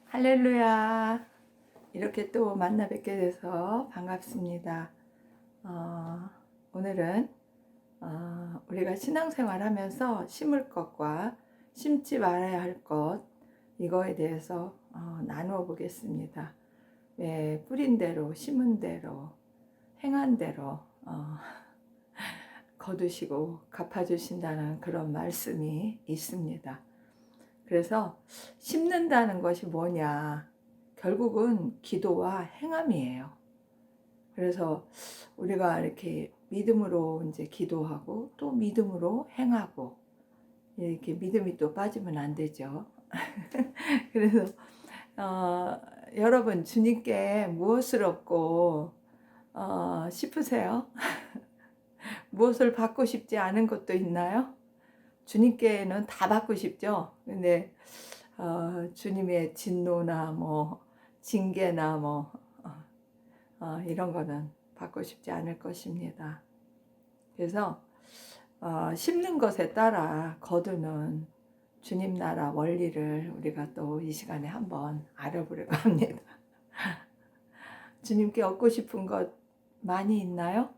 할렐루야. 이렇게 또 만나 뵙게 돼서 반갑습니다. 오늘은 우리가 신앙생활 하면서 심을 것과 심지 말아야 할 것, 이거에 대해서 나누어 보겠습니다. 왜 뿌린 대로, 심은 대로, 행한 대로 거두시고 갚아주신다는 그런 말씀이 있습니다. 그래서 심는다는 것이 뭐냐? 결국은 기도와 행함이에요. 그래서 우리가 이렇게 믿음으로 이제 기도하고 또 믿음으로 행하고 이렇게 믿음이 또 빠지면 안 되죠. 그래서 여러분 주님께 무엇을 얻고 싶으세요? 무엇을 받고 싶지 않은 것도 있나요? 주님께는 다 받고 싶죠. 근데 주님의 진노나 뭐 징계나 뭐 이런 거는 받고 싶지 않을 것입니다. 그래서 심는 것에 따라 거두는 주님 나라 원리를 우리가 또 이 시간에 한번 알아보려고 합니다. 주님께 얻고 싶은 것 많이 있나요?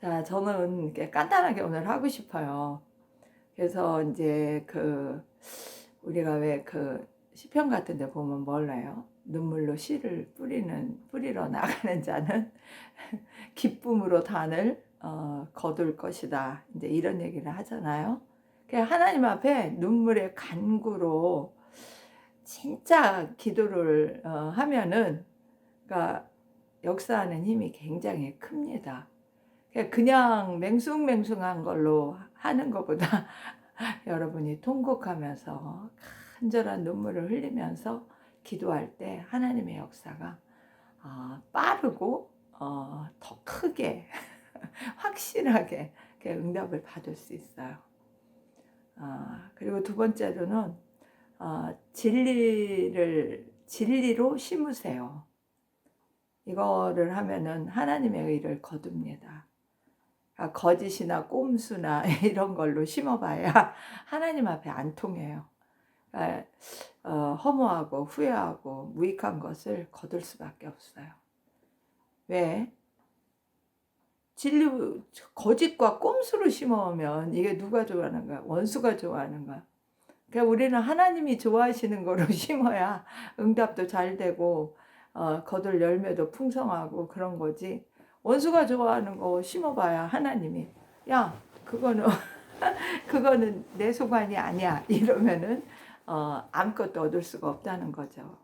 자, 저는 이렇게 간단하게 오늘 하고 싶어요. 그래서 이제 우리가 왜 시편 같은 데 보면 뭘래요? 눈물로 씨를 뿌리러 나가는 자는 기쁨으로 단을 거둘 것이다. 이제 이런 얘기를 하잖아요. 하나님 앞에 눈물의 간구로 진짜 기도를 하면은, 그러니까 역사하는 힘이 굉장히 큽니다. 그냥 맹숭맹숭한 걸로 하는 것보다 여러분이 통곡하면서 간절한 눈물을 흘리면서 기도할 때 하나님의 역사가 빠르고 더 크게 확실하게 응답을 받을 수 있어요. 그리고 두 번째로는 진리로 심으세요. 이거를 하면은 하나님의 의를 거둡니다. 거짓이나 꼼수나 이런 걸로 심어봐야 하나님 앞에 안 통해요. 허무하고 후회하고 무익한 것을 거둘 수밖에 없어요. 왜? 거짓과 꼼수로 심으면 이게 누가 좋아하는가? 원수가 좋아하는가? 그러니까 우리는 하나님이 좋아하시는 거로 심어야 응답도 잘 되고 거둘 열매도 풍성하고 그런 거지. 원수가 좋아하는 거 심어봐야 하나님이 야 그거는 그거는 내 소관이 아니야 이러면은 아무것도 얻을 수가 없다는 거죠.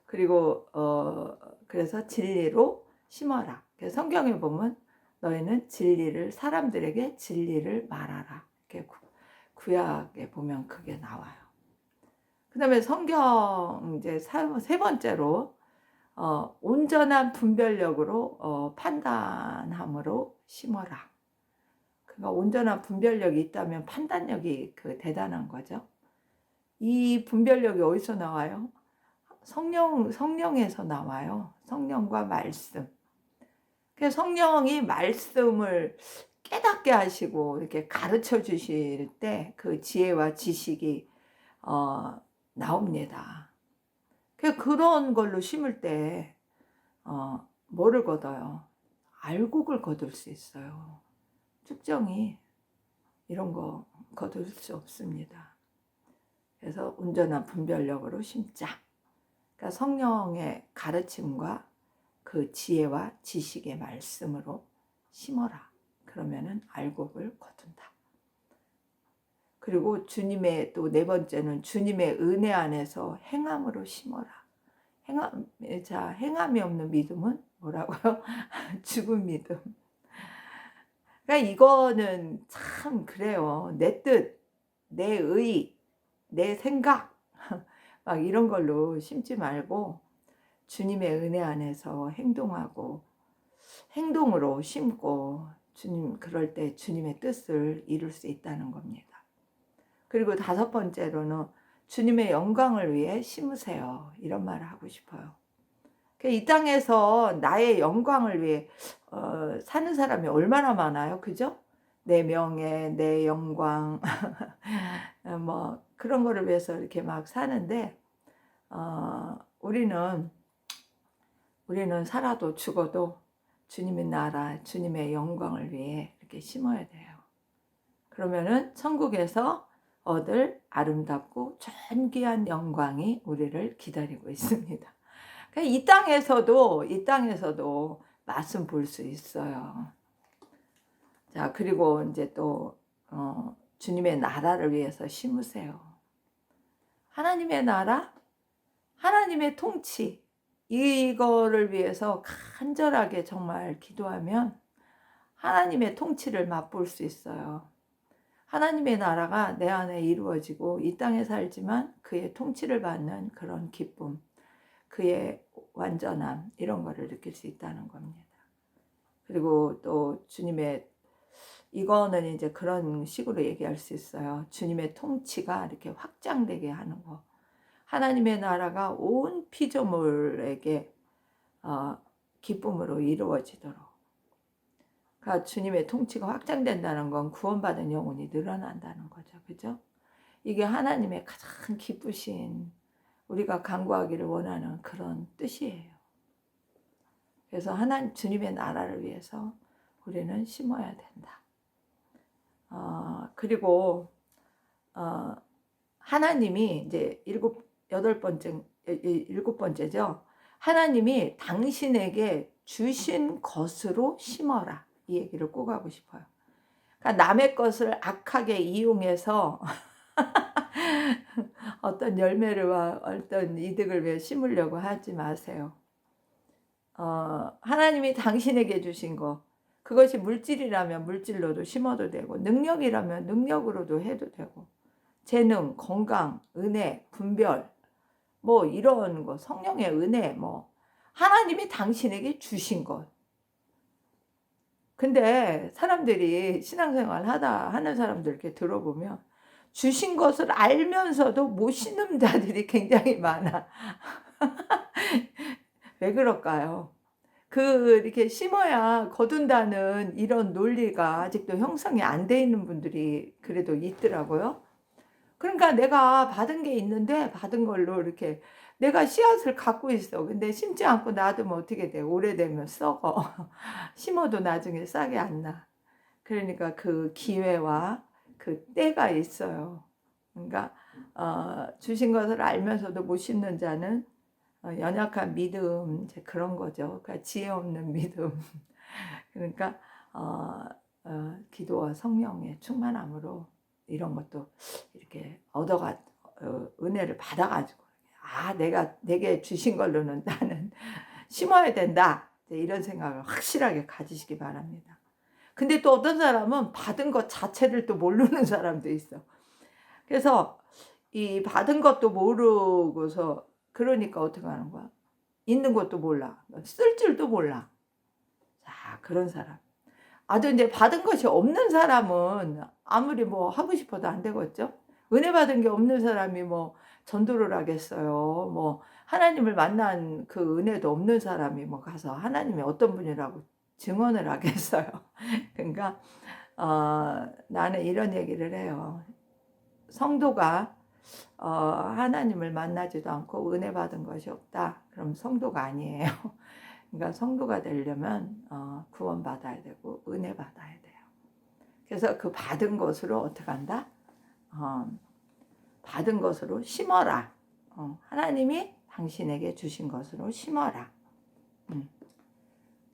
그리고 그래서 진리로 심어라. 성경에 보면 너희는 사람들에게 진리를 말하라. 이렇게 구약에 보면 그게 나와요. 그다음에 성경 이제 세 번째로 온전한 분별력으로 판단함으로 심어라. 그러니까 온전한 분별력이 있다면 판단력이 대단한 거죠. 이 분별력이 어디서 나와요? 성령에서 나와요. 성령과 말씀. 그래서 성령이 말씀을 깨닫게 하시고 이렇게 가르쳐 주실 때 그 지혜와 지식이 나옵니다. 그런 걸로 심을 때 뭐를 거둬요? 알곡을 거둘 수 있어요. 쭉정이 이런 거 거둘 수 없습니다. 그래서 온전한 분별력으로 심자. 그러니까 성령의 가르침과 그 지혜와 지식의 말씀으로 심어라. 그러면은 알곡을 거둔다. 그리고 주님의 또 네 번째는 주님의 은혜 안에서 행함으로 심어라. 행함이 없는 믿음은 뭐라고요? 죽은 믿음. 그러니까 이거는 참 그래요. 내 뜻, 내 의, 내 생각 막 이런 걸로 심지 말고 주님의 은혜 안에서 행동으로 심고 그럴 때 주님의 뜻을 이룰 수 있다는 겁니다. 그리고 다섯 번째로는 주님의 영광을 위해 심으세요. 이런 말을 하고 싶어요. 이 땅에서 나의 영광을 위해 사는 사람이 얼마나 많아요. 그죠? 내 명예, 내 영광, 그런 거를 위해서 이렇게 막 사는데 우리는 살아도 죽어도 주님의 나라, 주님의 영광을 위해 이렇게 심어야 돼요. 그러면은 천국에서 얻을 아름답고 존귀한 영광이 우리를 기다리고 있습니다. 그러니까 이 땅에서도 맛은 볼 수 있어요. 자, 그리고 이제 또 주님의 나라를 위해서 심으세요. 하나님의 나라, 하나님의 통치, 이거를 위해서 간절하게 정말 기도하면 하나님의 통치를 맛볼 수 있어요. 하나님의 나라가 내 안에 이루어지고 이 땅에 살지만 그의 통치를 받는 그런 기쁨, 그의 완전함, 이런 거를 느낄 수 있다는 겁니다. 그리고 또 주님의, 이거는 이제 그런 식으로 얘기할 수 있어요. 주님의 통치가 이렇게 확장되게 하는 거. 하나님의 나라가 온 피조물에게 기쁨으로 이루어지도록. 그러니까 주님의 통치가 확장된다는 건 구원받은 영혼이 늘어난다는 거죠. 그죠? 이게 하나님의 가장 기쁘신, 우리가 간구하기를 원하는 그런 뜻이에요. 그래서 주님의 나라를 위해서 우리는 심어야 된다. 그리고 하나님이 이제 일곱 번째죠. 하나님이 당신에게 주신 것으로 심어라. 이 얘기를 꼭 하고 싶어요. 그러니까 남의 것을 악하게 이용해서 어떤 열매와 어떤 이득을 위해 심으려고 하지 마세요. 하나님이 당신에게 주신 거, 그것이 물질이라면 물질로도 심어도 되고, 능력이라면 능력으로도 해도 되고, 재능, 건강, 은혜, 분별, 뭐 이런 거, 성령의 은혜, 뭐 하나님이 당신에게 주신 것. 근데 사람들이 신앙생활 하는 사람들 이렇게 들어보면 주신 것을 알면서도 못 심는 자들이 굉장히 많아. 왜 그럴까요? 이렇게 심어야 거둔다는 이런 논리가 아직도 형성이 안 돼 있는 분들이 그래도 있더라고요. 그러니까 내가 받은 게 있는데 받은 걸로 이렇게 내가 씨앗을 갖고 있어. 근데 심지 않고 놔두면 어떻게 돼? 오래되면 썩어. 심어도 나중에 싹이 안 나. 그러니까 그 기회와 그 때가 있어요. 그러니까 주신 것을 알면서도 못 심는 자는 연약한 믿음, 이제 그런 거죠. 그러니까 지혜 없는 믿음. 그러니까 기도와 성령의 충만함으로 이런 것도 이렇게 은혜를 받아가지고 내게 주신 걸로는 나는 심어야 된다. 이런 생각을 확실하게 가지시기 바랍니다. 근데 또 어떤 사람은 받은 것 자체를 또 모르는 사람도 있어. 그래서 이 받은 것도 모르고서 그러니까 어떻게 하는 거야? 있는 것도 몰라. 쓸 줄도 몰라. 자, 그런 사람. 아주 이제 받은 것이 없는 사람은 아무리 뭐 하고 싶어도 안 되겠죠? 은혜 받은 게 없는 사람이 뭐 전도를 하겠어요. 뭐 하나님을 만난 그 은혜도 없는 사람이 뭐 가서 하나님이 어떤 분이라고 증언을 하겠어요. 그러니까 나는 이런 얘기를 해요. 성도가 하나님을 만나지도 않고 은혜 받은 것이 없다. 그럼 성도가 아니에요. 그러니까 성도가 되려면 구원받아야 되고 은혜 받아야 돼요. 그래서 그 받은 것으로 어떻게 한다? 받은 것으로 심어라. 하나님이 당신에게 주신 것으로 심어라.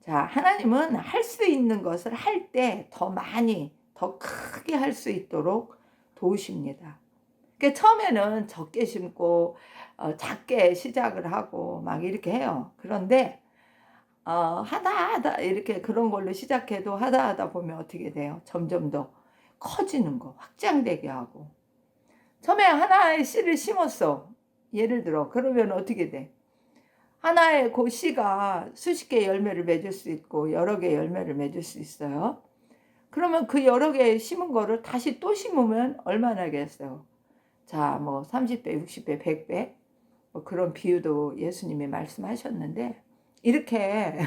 자, 하나님은 할 수 있는 것을 할 때 더 많이, 더 크게 할 수 있도록 도우십니다. 그러니까 처음에는 적게 심고 작게 시작을 하고 막 이렇게 해요. 그런데 하다 이렇게 그런 걸로 시작해도 하다 보면 어떻게 돼요? 점점 더 커지는 거, 확장되게 하고. 처음에 하나의 씨를 심었어. 예를 들어. 그러면 어떻게 돼? 하나의 그 씨가 수십 개의 열매를 맺을 수 있고 여러 개의 열매를 맺을 수 있어요. 그러면 그 여러 개 심은 거를 다시 또 심으면 얼마나겠어요? 자, 뭐 30배, 60배, 100배 뭐 그런 비유도 예수님이 말씀하셨는데 이렇게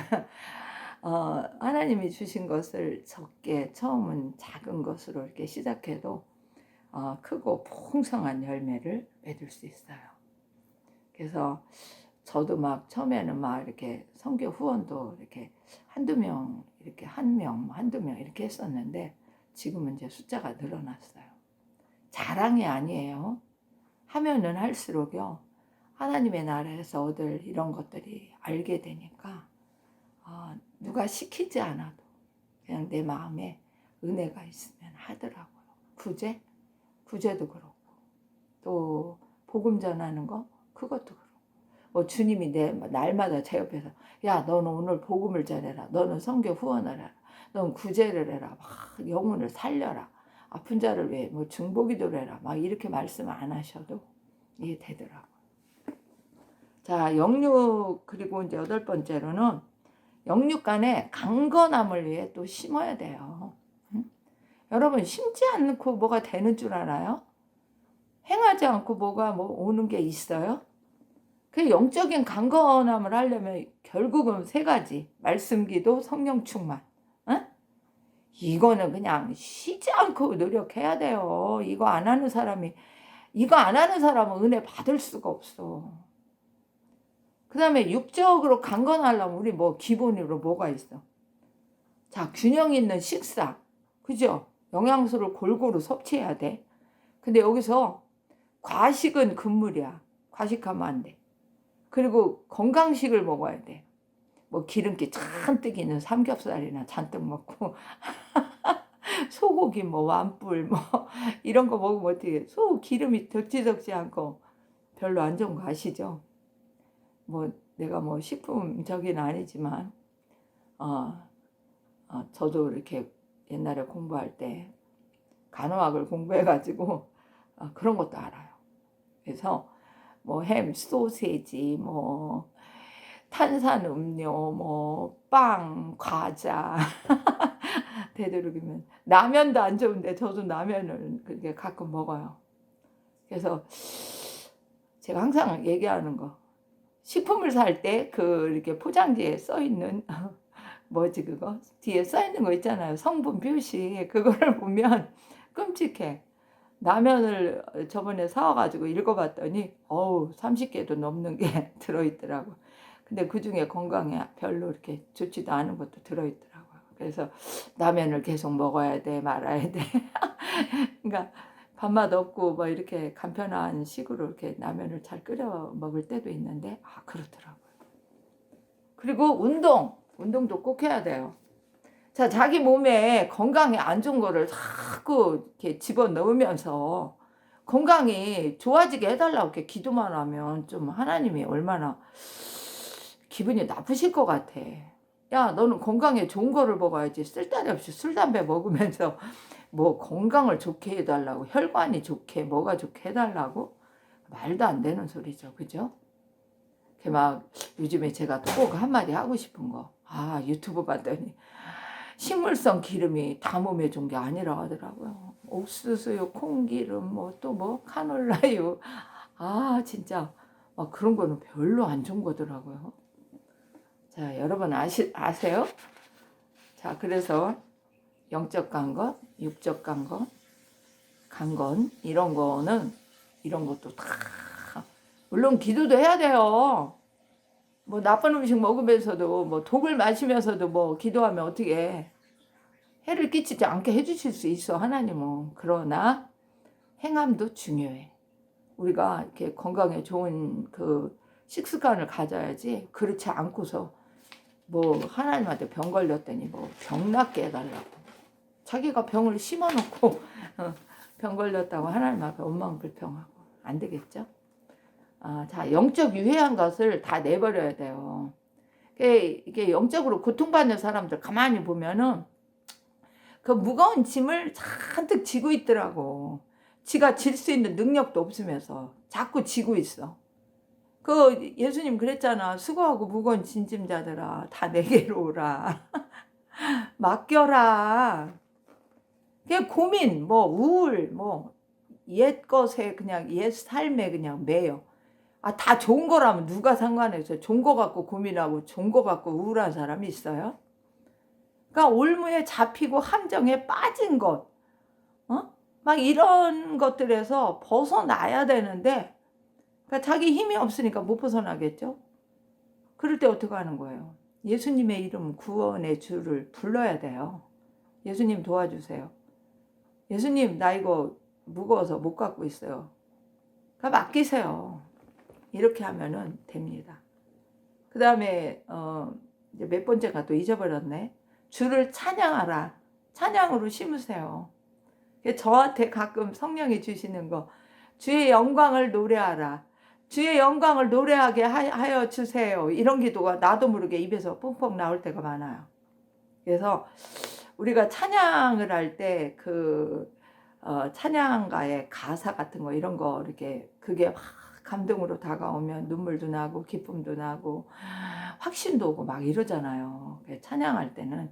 하나님이 주신 것을 적게 처음은 작은 것으로 이렇게 시작해도 크고 풍성한 열매를 맺을 수 있어요. 그래서 저도 막 처음에는 막 이렇게 선교 후원도 이렇게 한두 명, 이렇게 한 명, 한두 명 이렇게 했었는데 지금은 이제 숫자가 늘어났어요. 자랑이 아니에요. 하면은 할수록요, 하나님의 나라에서 얻을 이런 것들이 알게 되니까 누가 시키지 않아도 그냥 내 마음에 은혜가 있으면 하더라고요. 구제도 그렇고, 또 복음 전하는 거 그것도 그렇고, 뭐 주님이 날마다 제 옆에서 야 너는 오늘 복음을 전해라, 너는 선교 후원을 해라, 너는 구제를 해라, 막 영혼을 살려라, 아픈 자를 위해 뭐 중보기도를 해라, 막 이렇게 말씀 안 하셔도 이게 되더라고요. 자, 영육, 그리고 이제 8번째로는 영육 간에 강건함을 위해 또 심어야 돼요. 여러분, 심지 않고 뭐가 되는 줄 알아요? 행하지 않고 뭐가 오는 게 있어요? 그 영적인 강건함을 하려면 결국은 3가지. 말씀, 기도, 성령 충만. 이거는 그냥 쉬지 않고 노력해야 돼요. 이거 안 하는 사람은 은혜 받을 수가 없어. 그 다음에 육적으로 강건하려면 우리 기본으로 뭐가 있어? 자, 균형 있는 식사. 그죠? 영양소를 골고루 섭취해야 돼. 근데 여기서 과식은 금물이야. 과식하면 안 돼. 그리고 건강식을 먹어야 돼. 기름기 잔뜩 있는 삼겹살이나 잔뜩 먹고 소고기 완뿔 이런 거 먹으면 어떻게 소 기름이 덕지덕지 않고 별로 안 좋은 거 아시죠? 내가 식품적인 아니지만 저도 이렇게 옛날에 공부할 때 간호학을 공부해가지고 그런 것도 알아요. 그래서 햄, 소세지, 탄산음료, 빵, 과자 되도록이면 라면도 안 좋은데 저도 라면을 그렇게 가끔 먹어요. 그래서 제가 항상 얘기하는 거, 식품을 살 때 이렇게 포장지에 써 있는 뭐지 그거? 뒤에 써 있는 거 있잖아요. 성분 표시. 그거를 보면 끔찍해. 라면을 저번에 사와가지고 읽어봤더니 30개도 넘는 게 들어있더라고. 근데 그중에 건강에 별로 이렇게 좋지도 않은 것도 들어있더라고요. 그래서 라면을 계속 먹어야 돼, 말아야 돼. 그러니까 밥맛 없고 이렇게 간편한 식으로 이렇게 라면을 잘 끓여 먹을 때도 있는데 그렇더라고요. 그리고 운동도 꼭 해야 돼요. 자, 자기 몸에 건강에 안 좋은 거를 자꾸 이렇게 집어넣으면서 건강이 좋아지게 해달라고 이렇게 기도만 하면 좀 하나님이 얼마나 기분이 나쁘실 것 같아. 야, 너는 건강에 좋은 거를 먹어야지. 쓸데기 없이 술, 담배 먹으면서 건강을 좋게 해달라고, 혈관이 좋게, 뭐가 좋게 해달라고? 말도 안 되는 소리죠. 그죠? 요즘에 제가 또 꼭 한마디 하고 싶은 거. 유튜브 봤더니 식물성 기름이 다 몸에 좋은 게 아니라 하더라고요. 옥수수요, 콩기름, 카놀라유. 진짜 그런 거는 별로 안 좋은 거더라고요. 자, 여러분 아세요? 자, 그래서 영적 강건, 육적 강건, 이런 것도 다 물론 기도도 해야 돼요. 나쁜 음식 먹으면서도 독을 마시면서도 기도하면 어떻게 해를 끼치지 않게 해주실 수 있어, 하나님은. 그러나 행함도 중요해. 우리가 이렇게 건강에 좋은 식습관을 가져야지. 그렇지 않고서 하나님한테 병 걸렸더니 병 낫게 해달라고, 자기가 병을 심어놓고 병 걸렸다고 하나님 앞에 원망불평하고 안 되겠죠? 자, 영적 유해한 것을 다 내버려야 돼요. 이게 영적으로 고통받는 사람들 가만히 보면은 그 무거운 짐을 잔뜩 지고 있더라고. 지가 질 수 있는 능력도 없으면서 자꾸 지고 있어. 예수님 그랬잖아. 수고하고 무거운 짐자들아, 다 내게로 오라. 맡겨라. 그냥 고민, 우울, 옛 것에 그냥 옛 삶에 그냥 매여. 다 좋은 거라면 누가 상관해서 좋은 거 갖고 고민하고 좋은 거 갖고 우울한 사람이 있어요? 그러니까 올무에 잡히고 함정에 빠진 것, 막 이런 것들에서 벗어나야 되는데, 그러니까 자기 힘이 없으니까 못 벗어나겠죠. 그럴 때 어떻게 하는 거예요? 예수님의 이름 구원의 주를 불러야 돼요. 예수님 도와주세요. 예수님 나 이거 무거워서 못 갖고 있어요. 그럼 맡기세요. 이렇게 하면은 됩니다. 그 다음에 이제 몇 번째가 또 잊어버렸네. 주를 찬양하라. 찬양으로 심으세요. 저한테 가끔 성령이 주시는 거, 주의 영광을 노래하라. 주의 영광을 노래하게 하여 주세요. 이런 기도가 나도 모르게 입에서 뻥뻥 나올 때가 많아요. 그래서 우리가 찬양을 할 때 찬양가의 가사 같은 거 이런 거 이렇게 그게 막 감동으로 다가오면 눈물도 나고 기쁨도 나고 확신도 오고 막 이러잖아요. 찬양할 때는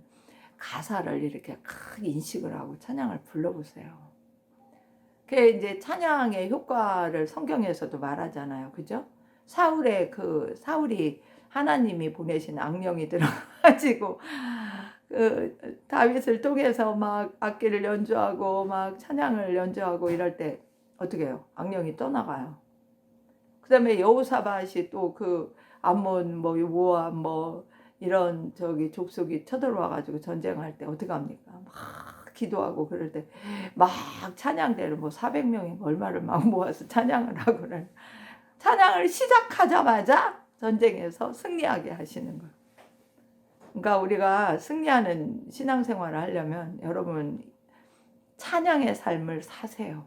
가사를 이렇게 크게 인식을 하고 찬양을 불러보세요. 그게 이제 찬양의 효과를 성경에서도 말하잖아요. 그죠? 사울이 하나님이 보내신 악령이 들어가지고 다윗을 통해서 막 악기를 연주하고 막 찬양을 연주하고 이럴 때 어떻게 해요? 악령이 떠나가요. 그 다음에 여호사밧이 또 암몬 뭐 모압 뭐 이런 족속이 쳐들어와가지고 전쟁할 때 어떻게 합니까? 막 기도하고 그럴 때 막 찬양대를 뭐 400명이 얼마를 막 모아서 찬양을 하고 그래. 찬양을 시작하자마자 전쟁에서 승리하게 하시는 거예요. 그러니까 우리가 승리하는 신앙생활을 하려면 여러분 찬양의 삶을 사세요.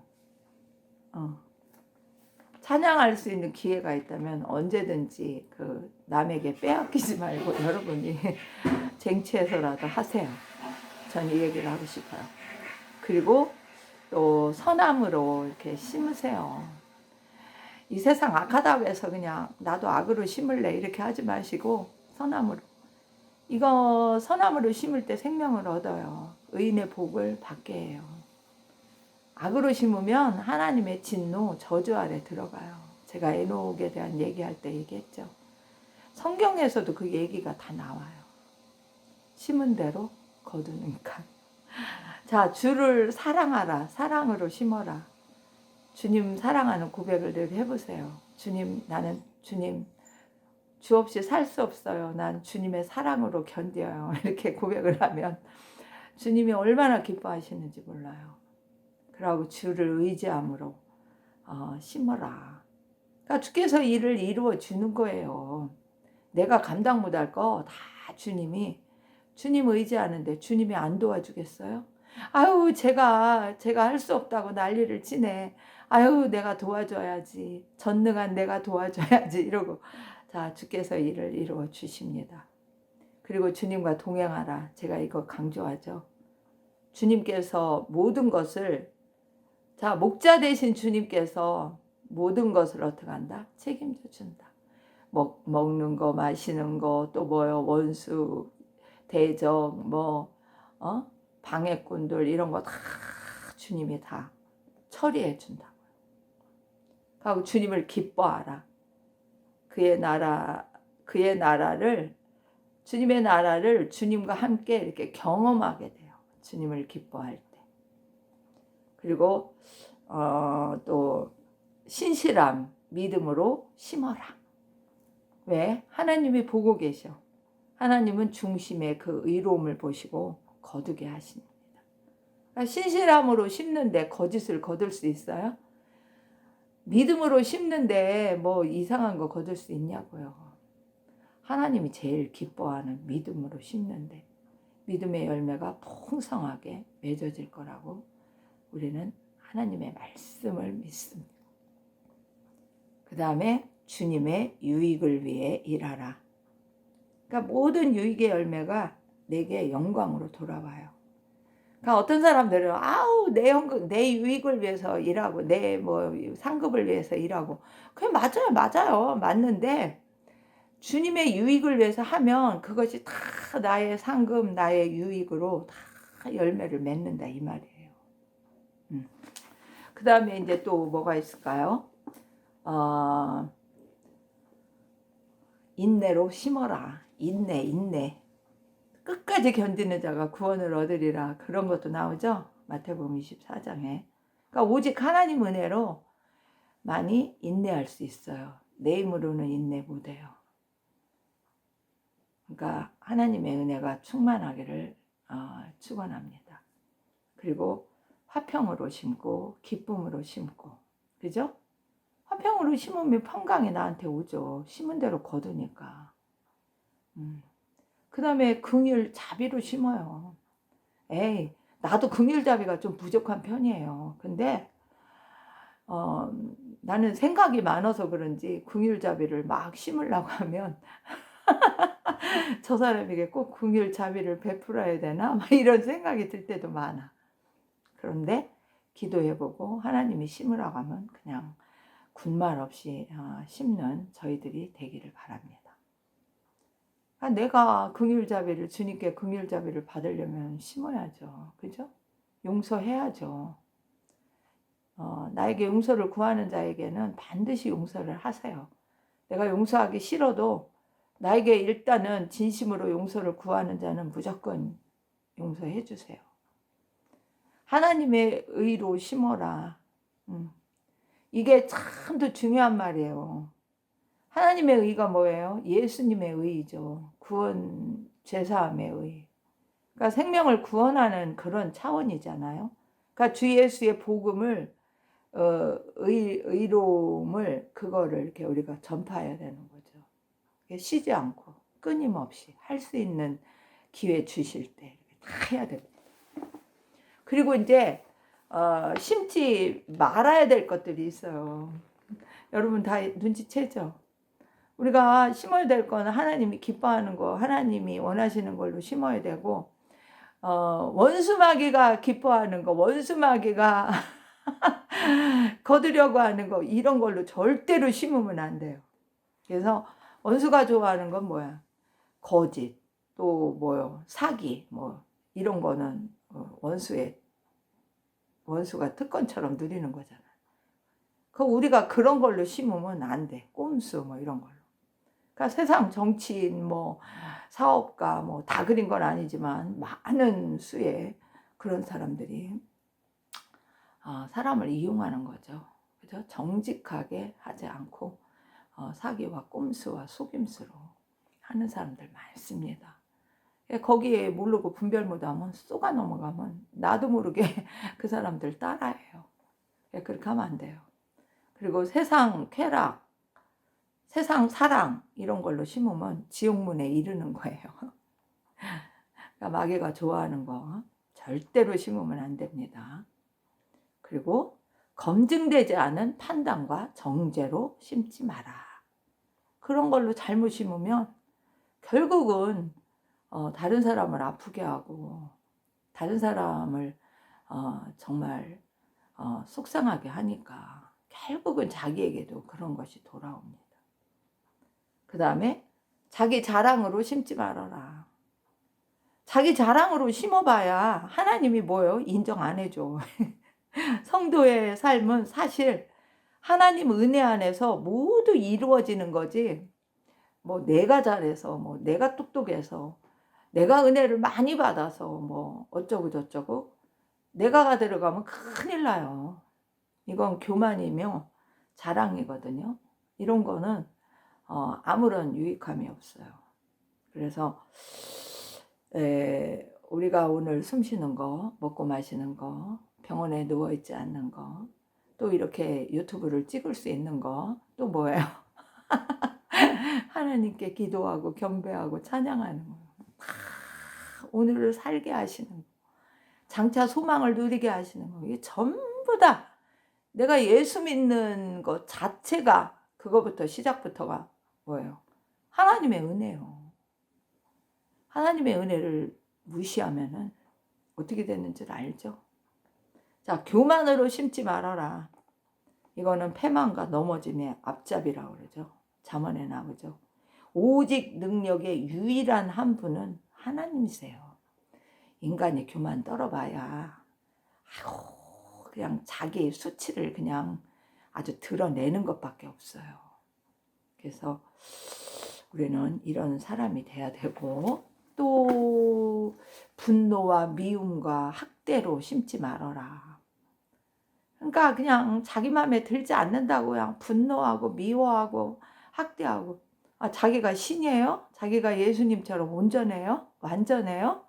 찬양할 수 있는 기회가 있다면 언제든지 남에게 빼앗기지 말고 여러분이 쟁취해서라도 하세요. 전 이 얘기를 하고 싶어요. 그리고 또 선함으로 이렇게 심으세요. 이 세상 악하다고 해서 그냥 나도 악으로 심을래 이렇게 하지 마시고 선함으로. 이거 선함으로 심을 때 생명을 얻어요. 의인의 복을 받게 해요. 악으로 심으면 하나님의 진노, 저주 아래 들어가요. 제가 에녹에 대한 얘기할 때 얘기했죠. 성경에서도 그 얘기가 다 나와요. 심은 대로 거두니까. 자, 주를 사랑하라. 사랑으로 심어라. 주님 사랑하는 고백을 늘 해보세요. 주님, 나는 주님, 주 없이 살 수 없어요. 난 주님의 사랑으로 견뎌요. 이렇게 고백을 하면 주님이 얼마나 기뻐하시는지 몰라요. 그러고 주를 의지함으로 심어라. 그러니까 주께서 일을 이루어 주는 거예요. 내가 감당 못할 거 다 주님 의지하는데 주님이 안 도와주겠어요? 아유 제가 할 수 없다고 난리를 치네. 아유 내가 도와줘야지. 전능한 내가 도와줘야지 이러고 자 주께서 일을 이루어 주십니다. 그리고 주님과 동행하라. 제가 이거 강조하죠. 주님께서 모든 것을 자 목자 되신 주님께서 모든 것을 어떻게 한다? 책임져 준다. 먹는 거 마시는 거 또 뭐요 원수 대적 방해꾼들 이런 거 다 주님이 다 처리해 준다고요. 하고 주님을 기뻐하라. 주님의 나라를 주님과 함께 이렇게 경험하게 돼요. 주님을 기뻐할 때. 그리고 또 신실함, 믿음으로 심어라. 왜? 하나님이 보고 계셔. 하나님은 중심에 그 의로움을 보시고 거두게 하십니다. 그러니까 신실함으로 심는데 거짓을 거둘 수 있어요? 믿음으로 심는데 뭐 이상한 거 거둘 수 있냐고요. 하나님이 제일 기뻐하는 믿음으로 심는데 믿음의 열매가 풍성하게 맺어질 거라고 우리는 하나님의 말씀을 믿습니다. 그 다음에 주님의 유익을 위해 일하라. 그러니까 모든 유익의 열매가 내게 영광으로 돌아와요. 그러니까 어떤 사람들은 내 유익을 위해서 일하고 내 상급을 위해서 일하고 그게 맞아요. 맞는데 주님의 유익을 위해서 하면 그것이 다 나의 상급, 나의 유익으로 다 열매를 맺는다 이 말이에요. 그 다음에 이제 또 뭐가 있을까요? 인내로 심어라. 인내. 끝까지 견디는 자가 구원을 얻으리라. 그런 것도 나오죠. 마태복음 24장에. 그러니까 오직 하나님 은혜로 많이 인내할 수 있어요. 내 힘으로는 인내 못해요. 그러니까 하나님의 은혜가 충만하기를 축원합니다. 그리고 화평으로 심고 기쁨으로 심고, 그죠? 화평으로 심으면 평강이 나한테 오죠. 심은 대로 거두니까. 그 다음에 긍휼 자비로 심어요. 에이, 나도 긍휼 자비가 좀 부족한 편이에요. 근데 나는 생각이 많아서 그런지 긍휼 자비를 막 심으려고 하면 저 사람에게 꼭 긍휼 자비를 베풀어야 되나? 막 이런 생각이 들 때도 많아. 그런데 기도해보고 하나님이 심으라고 하면 그냥 군말 없이 심는 저희들이 되기를 바랍니다. 내가 긍휼자비를, 주님께 긍휼자비를 받으려면 심어야죠. 그죠? 용서해야죠. 나에게 용서를 구하는 자에게는 반드시 용서를 하세요. 내가 용서하기 싫어도 나에게 일단은 진심으로 용서를 구하는 자는 무조건 용서해 주세요. 하나님의 의로 심어라. 이게 참 더 중요한 말이에요. 하나님의 의가 뭐예요? 예수님의 의죠. 구원, 죄사함의 의. 그러니까 생명을 구원하는 그런 차원이잖아요. 그러니까 주 예수의 복음을, 의로움을, 그거를 이렇게 우리가 전파해야 되는 거죠. 쉬지 않고 끊임없이 할 수 있는 기회 주실 때 다 해야 됩니다. 그리고 이제 심지 말아야 될 것들이 있어요. 여러분 다 눈치채죠? 우리가 심어야 될 거는 하나님이 기뻐하는 거, 하나님이 원하시는 걸로 심어야 되고, 원수마귀가 기뻐하는 거, 원수마귀가 거두려고 하는 거, 이런 걸로 절대로 심으면 안 돼요. 그래서 원수가 좋아하는 건 뭐야? 거짓, 또 뭐요? 사기, 뭐 이런 거는 원수가 특권처럼 누리는 거잖아요. 우리가 그런 걸로 심으면 안 돼. 꼼수 뭐 이런 걸로. 그러니까 세상 정치인, 뭐 사업가, 뭐 다 그린 건 아니지만 많은 수의 그런 사람들이 사람을 이용하는 거죠. 그죠? 정직하게 하지 않고 사기와 꼼수와 속임수로 하는 사람들 많습니다. 거기에 모르고 분별 못하면 쏘가 넘어가면 나도 모르게 그 사람들 따라해요. 그렇게 하면 안 돼요. 그리고 세상 쾌락, 세상 사랑 이런 걸로 심으면 지옥문에 이르는 거예요. 그러니까 마귀가 좋아하는 거 절대로 심으면 안 됩니다. 그리고 검증되지 않은 판단과 정죄로 심지 마라. 그런 걸로 잘못 심으면 결국은 다른 사람을 아프게 하고 다른 사람을 정말 속상하게 하니까 결국은 자기에게도 그런 것이 돌아옵니다. 그 다음에 자기 자랑으로 심지 말아라. 자기 자랑으로 심어봐야 하나님이 뭐예요? 인정 안 해줘. 성도의 삶은 사실 하나님 은혜 안에서 모두 이루어지는 거지, 뭐 내가 잘해서, 뭐 내가 똑똑해서, 내가 은혜를 많이 받아서 뭐 어쩌고 저쩌고 내가가 들어가면 큰일 나요. 이건 교만이며 자랑이거든요. 이런 거는 아무런 유익함이 없어요. 그래서 우리가 오늘 숨 쉬는 거, 먹고 마시는 거, 병원에 누워있지 않는 거, 또 이렇게 유튜브를 찍을 수 있는 거, 또 뭐예요? 하나님께 기도하고 경배하고 찬양하는 거, 오늘을 살게 하시는 거, 장차 소망을 누리게 하시는 거, 이게 전부 다 내가 예수 믿는 것 자체가, 그거부터 시작부터가 뭐예요? 하나님의 은혜요. 하나님의 은혜를 무시하면은 어떻게 되는 줄 알죠? 자, 교만으로 심지 말아라. 이거는 패망과 넘어짐의 앞잡이라고 그러죠. 잠언에 나오죠. 오직 능력의 유일한 한 분은 하나님이세요. 인간이 교만 떨어봐야 그냥 자기 수치를 그냥 아주 드러내는 것밖에 없어요. 그래서 우리는 이런 사람이 돼야 되고, 또 분노와 미움과 학대로 심지 말아라. 그러니까 그냥 자기 마음에 들지 않는다고 그냥 분노하고 미워하고 학대하고. 아, 자기가 신이에요? 자기가 예수님처럼 온전해요? 완전해요?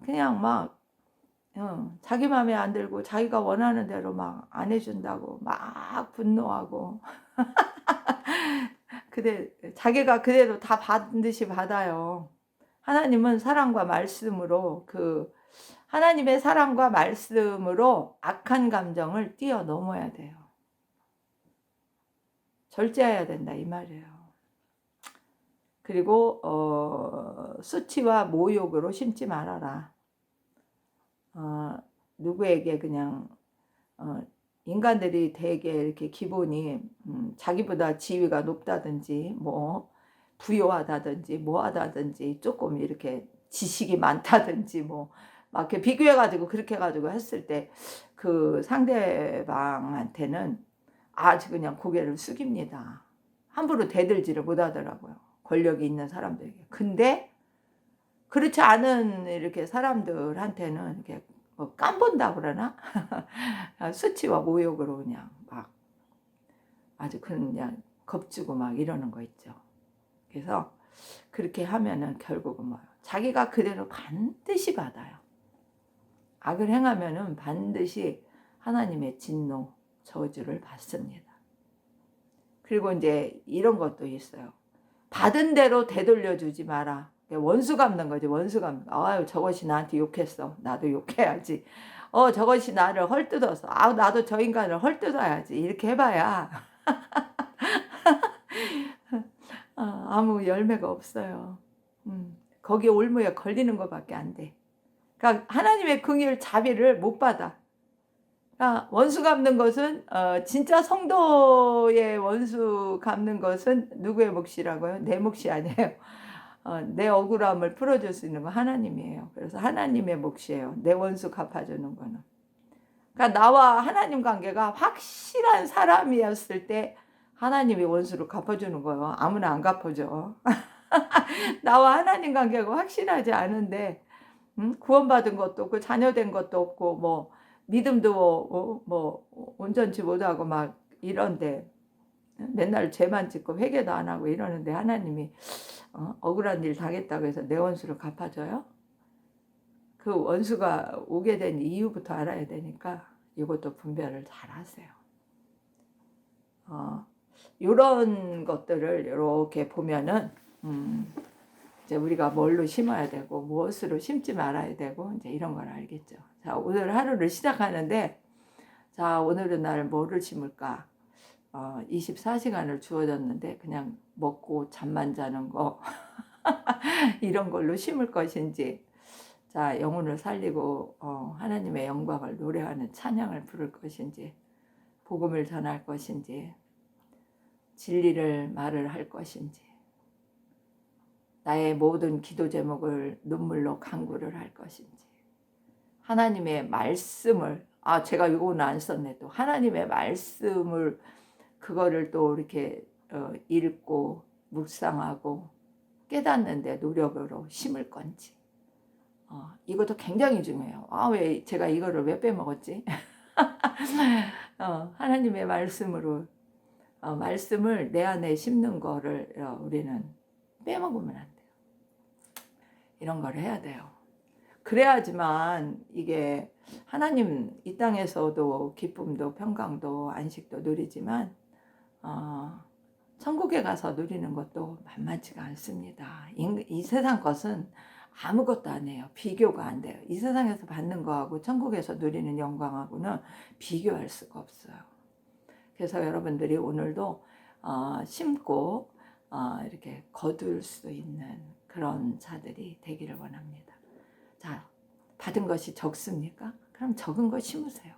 그냥 막 자기 마음에 안 들고 자기가 원하는 대로 막 안 해준다고 막 분노하고. 자기가 그대로 다 반드시 받아요. 하나님은 사랑과 말씀으로 하나님의 사랑과 말씀으로 악한 감정을 뛰어넘어야 돼요. 절제해야 된다 이 말이에요. 그리고 수치와 모욕으로 심지 말아라. 누구에게 그냥 인간들이 되게 이렇게 기본이 자기보다 지위가 높다든지 뭐 부유하다든지 뭐하다든지 조금 이렇게 지식이 많다든지 뭐 막 이렇게 비교해가지고 그렇게 해가지고 했을 때 그 상대방한테는 아주 그냥 고개를 숙입니다. 함부로 대들지를 못하더라고요. 권력이 있는 사람들에게. 근데 그렇지 않은 이렇게 사람들한테는 이렇게 뭐 깜본다 그러나 수치와 모욕으로 그냥 막 아주 그냥 겁주고 막 이러는 거 있죠. 그래서 그렇게 하면은 결국은 뭐 자기가 그대로 반드시 받아요. 악을 행하면은 반드시 하나님의 진노, 저주를 받습니다. 그리고 이제 이런 것도 있어요. 받은 대로 되돌려주지 마라. 원수 갚는 거지, 원수 갚는 거. 아유, 저것이 나한테 욕했어. 나도 욕해야지. 저것이 나를 헐뜯었어. 나도 저 인간을 헐뜯어야지. 이렇게 해봐야 아무 열매가 없어요. 거기에 올무에 걸리는 것밖에 안 돼. 그러니까 하나님의 긍휼 자비를 못 받아. 그러니까 원수 갚는 것은 진짜 성도의 원수 갚는 것은 누구의 몫이라고요? 내 몫이 아니에요. 내 억울함을 풀어줄 수 있는 건 하나님이에요. 그래서 하나님의 몫이에요. 내 원수 갚아주는 거는. 그러니까 나와 하나님 관계가 확실한 사람이었을 때 하나님이 원수를 갚아주는 거예요. 아무나 안 갚아줘. 나와 하나님 관계가 확실하지 않은데 구원받은 것도 없고 자녀된 것도 없고 뭐 믿음도 뭐 온전치 못하고 막 이런데 맨날 죄만 짓고 회개도 안 하고 이러는데 하나님이 억울한 일 당했다고 해서 내 원수를 갚아줘요? 그 원수가 오게 된 이유부터 알아야 되니까 이것도 분별을 잘 하세요. 이런 것들을 이렇게 보면은 이제 우리가 뭘로 심어야 되고 무엇으로 심지 말아야 되고 이제 이런 걸 알겠죠. 자, 오늘 하루를 시작하는데 자, 오늘은 날 뭐를 심을까? 24시간을 주어졌는데 그냥 먹고 잠만 자는 거 이런 걸로 심을 것인지, 자, 영혼을 살리고 하나님의 영광을 노래하는 찬양을 부를 것인지, 복음을 전할 것인지, 진리를 말을 할 것인지, 나의 모든 기도 제목을 눈물로 간구를 할 것인지, 하나님의 말씀을 제가 이거는 안 썼네. 또 하나님의 말씀을 그거를 또 이렇게 읽고 묵상하고 깨닫는데 노력으로 심을 건지, 이것도 굉장히 중요해요. 왜 제가 이거를 왜 빼먹었지? 하나님의 말씀으로 말씀을 내 안에 심는 거를 우리는 빼먹으면 안 돼요. 이런 걸 해야 돼요. 그래야지만 이게 하나님 이 땅에서도 기쁨도 평강도 안식도 누리지만 천국에 가서 누리는 것도 만만치가 않습니다. 이 세상 것은 아무것도 아니에요. 비교가 안 돼요. 이 세상에서 받는 거하고 천국에서 누리는 영광하고는 비교할 수가 없어요. 그래서 여러분들이 오늘도 심고 이렇게 거둘 수 있는 그런 자들이 되기를 원합니다. 자, 받은 것이 적습니까? 그럼 적은 거 심으세요.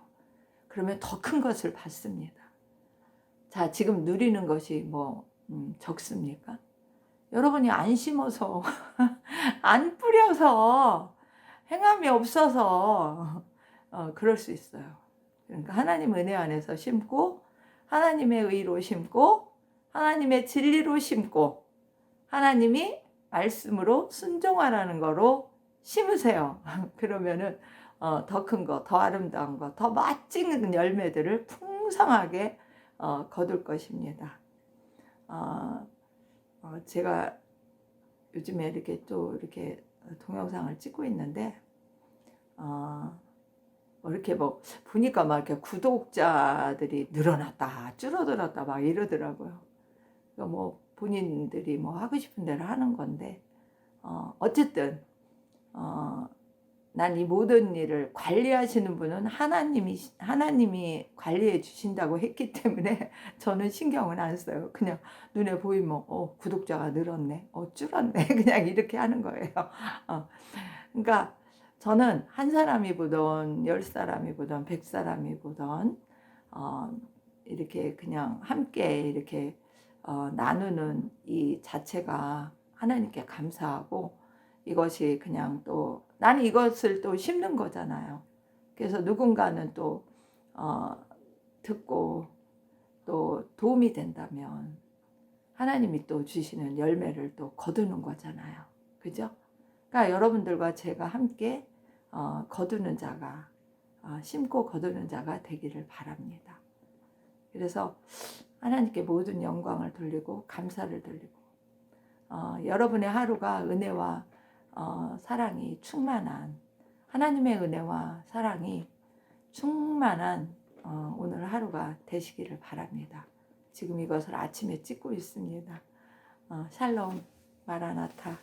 그러면 더 큰 것을 받습니다. 자, 지금 누리는 것이 뭐 적습니까? 여러분이 안 심어서 안 뿌려서 행함이 없어서 그럴 수 있어요. 그러니까 하나님 은혜 안에서 심고 하나님의 의로 심고 하나님의 진리로 심고 하나님이 말씀으로 순종하라는 거로 심으세요. 그러면은 더 큰 거, 더 아름다운 거, 더 멋진 열매들을 풍성하게 거둘 것입니다. 제가 요즘에 이렇게 또 이렇게 동영상을 찍고 있는데 이렇게 뭐 보니까 막 이렇게 구독자들이 늘어났다, 줄어들었다 막 이러더라고요. 뭐 본인들이 뭐 하고 싶은 대로 하는 건데 어쨌든 난 이 모든 일을 관리하시는 분은 하나님이 관리해 주신다고 했기 때문에 저는 신경은 안 써요. 그냥 눈에 보이면 구독자가 늘었네, 줄었네 그냥 이렇게 하는 거예요. 그러니까 저는 한 사람이 보던 10사람이 보던 100사람이 보던 이렇게 그냥 함께 이렇게 나누는 이 자체가 하나님께 감사하고, 이것이 그냥 또 나는 이것을 또 심는 거잖아요. 그래서 누군가는 또 듣고 또 도움이 된다면 하나님이 또 주시는 열매를 또 거두는 거잖아요. 그죠? 그러니까 여러분들과 제가 함께 거두는 자가 심고 거두는 자가 되기를 바랍니다. 그래서 하나님께 모든 영광을 돌리고 감사를 돌리고 여러분의 하루가 은혜와 사랑이 충만한, 하나님의 은혜와 사랑이 충만한 오늘 하루가 되시기를 바랍니다. 지금 이것을 아침에 찍고 있습니다. 샬롬 마라나타.